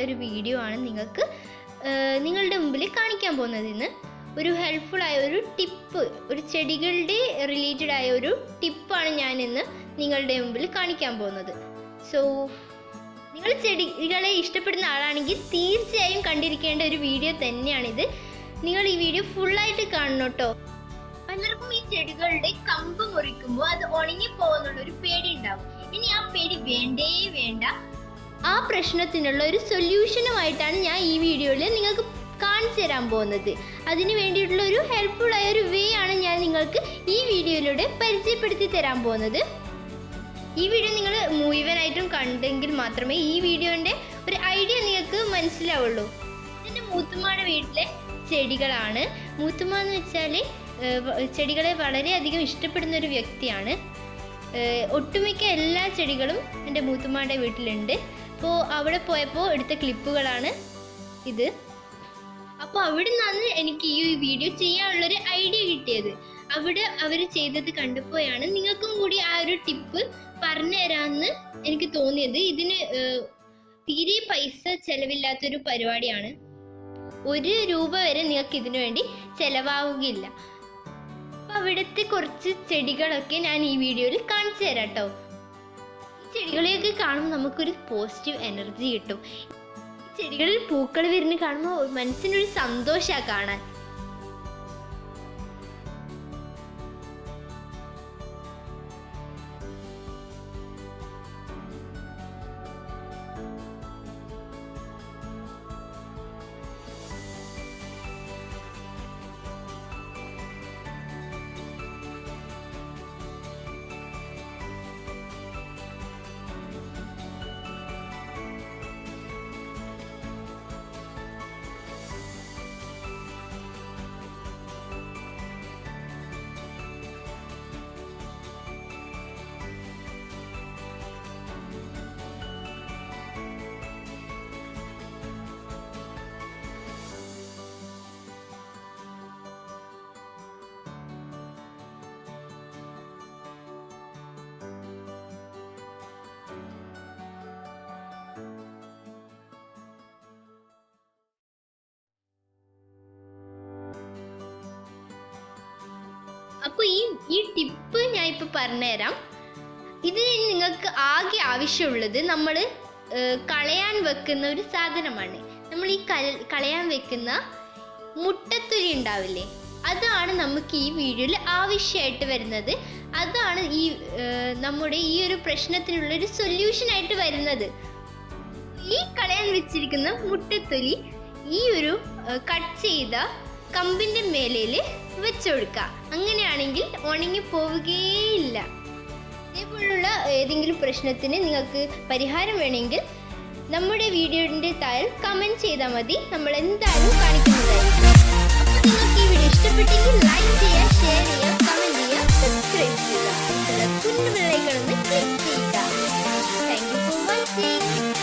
ഒരു വീഡിയോ ആണ് നിങ്ങളുടെ മുമ്പിൽ കാണിക്കാൻ പോകുന്നത്. ഇന്ന് ഒരു ഹെൽപ്ഫുൾ ആയ ഒരു ടിപ്പ്, ഒരു ചെടികളുടെ റിലേറ്റഡ് ആയ ഒരു ടിപ്പാണ് ഞാൻ ഇന്ന് നിങ്ങളുടെ മുമ്പിൽ കാണിക്കാൻ പോകുന്നത്. സോ നിങ്ങൾ ചെടികളെ ഇഷ്ടപ്പെടുന്ന ആളാണെങ്കിൽ തീർച്ചയായും കണ്ടിരിക്കേണ്ട ഒരു വീഡിയോ തന്നെയാണിത്. നിങ്ങൾ ഈ വീഡിയോ ഫുള്ളായിട്ട് കാണണം കേട്ടോ. പലർക്കും ഈ ചെടികളുടെ കമ്പ് മുറിക്കുമ്പോൾ അത് ഉണങ്ങി പോകുന്നുള്ളൊരു പേടി ഉണ്ടാവും. ഇനി ആ പേടി വേണ്ട. ആ പ്രശ്നത്തിനുള്ള ഒരു സൊല്യൂഷനുമായിട്ടാണ് ഞാൻ ഈ വീഡിയോയിൽ നിങ്ങൾക്ക് കാണിച്ചു തരാൻ പോകുന്നത്. അതിന് വേണ്ടിയിട്ടുള്ള ഒരു ഹെൽപ്ഫുൾ ആയ ഒരു വേ ആണ് ഞാൻ നിങ്ങൾക്ക് ഈ വീഡിയോയിലൂടെ പരിചയപ്പെടുത്തി തരാൻ പോകുന്നത്. ഈ വീഡിയോ നിങ്ങൾ മുഴുവനായിട്ടും കണ്ടെങ്കിൽ മാത്രമേ ഈ വീഡിയോൻ്റെ ഒരു ഐഡിയ നിങ്ങൾക്ക് മനസ്സിലാവുള്ളൂ. എൻ്റെ മൂത്തുമ്മയുടെ വീട്ടിലെ ചെടികളാണ്. മൂത്തുമ്മ എന്ന് വെച്ചാൽ ചെടികളെ വളരെയധികം ഇഷ്ടപ്പെടുന്ന ഒരു വ്യക്തിയാണ്. ഒട്ടുമിക്ക എല്ലാ ചെടികളും എൻ്റെ മൂത്തുമ്മയുടെ വീട്ടിലുണ്ട്. അപ്പോൾ അവിടെ പോയപ്പോൾ എടുത്ത ക്ലിപ്പുകളാണ് ഇത്. അപ്പോൾ അവിടെ നിന്നാണ് എനിക്ക് ഈ വീഡിയോ ചെയ്യാനുള്ളൊരു ഐഡിയ കിട്ടിയത്. അവിടെ അവർ ചെയ്തത് കണ്ടപ്പോഴാണ് നിങ്ങൾക്കും കൂടി ആ ഒരു ടിപ്പ് പറഞ്ഞു തരാമെന്ന് എനിക്ക് തോന്നിയത്. ഇതിന് തീരെ പൈസ ചിലവില്ലാത്തൊരു പരിപാടിയാണ്. 1 രൂപ വരെ നിങ്ങൾക്ക് ഇതിനു വേണ്ടി ചിലവാവുകയില്ല. അപ്പോൾ അവിടുത്തെ കുറച്ച് ചെടികളൊക്കെ ഞാൻ ഈ വീഡിയോയിൽ കാണിച്ചു തരാം കേട്ടോ. ഈ ചെടികളെയൊക്കെ കാണുമ്പോൾ നമുക്കൊരു പോസിറ്റീവ് എനർജി കിട്ടും. ഈ ചെടികളിൽ പൂക്കൾ വരുന്നത് കാണുമ്പോൾ മനസ്സിനൊരു സന്തോഷമാണ് കാണാൻ. അപ്പോൾ ഈ ടിപ്പ് ഞാൻ ഇപ്പോൾ പറഞ്ഞുതരാം. ഇതിന് നിങ്ങൾക്ക് ആകെ ആവശ്യമുള്ളത് നമ്മൾ കളയാൻ വെക്കുന്ന ഒരു സാധനമാണ്. നമ്മൾ ഈ കളയാൻ വെക്കുന്ന മുട്ടത്തൊലി ഉണ്ടാവില്ലേ, അതാണ് നമുക്ക് ഈ വീഡിയോയിൽ ആവശ്യമായിട്ട് വരുന്നത്. അതാണ് നമ്മുടെ ഈ ഒരു പ്രശ്നത്തിനുള്ളൊരു സൊല്യൂഷനായിട്ട് വരുന്നത്. ഈ കളയാൻ വെച്ചിരിക്കുന്ന മുട്ടത്തൊലി ഈ ഒരു കട്ട് ചെയ്ത കമ്പിൻ്റെ മേലയിൽ വെച്ചു കൊടുക്കുക. അങ്ങനെയാണെങ്കിൽ ഉണങ്ങി പോവുകയില്ല. ഇതേപോലുള്ള ഏതെങ്കിലും പ്രശ്നത്തിന് നിങ്ങൾക്ക് പരിഹാരം വേണമെങ്കിൽ നമ്മുടെ വീഡിയോയുടെ താഴെ കമൻറ്റ് ചെയ്താൽ മതി. നമ്മൾ എന്തായാലും കാണിക്കുന്നതായിരിക്കും. അപ്പോൾ നിങ്ങൾക്ക് ഈ വീഡിയോ ഇഷ്ടപ്പെട്ടെങ്കിൽ ലൈക്ക് ചെയ്യുക, ഷെയർ ചെയ്യുക, കമൻറ്റ് ചെയ്യുക, സബ്സ്ക്രൈബ് ചെയ്യുക. കുഞ്ഞു ബെൽ ഐക്കൺ ഒന്ന് ക്ലിക്ക് ചെയ്യുക. Thank you for watching.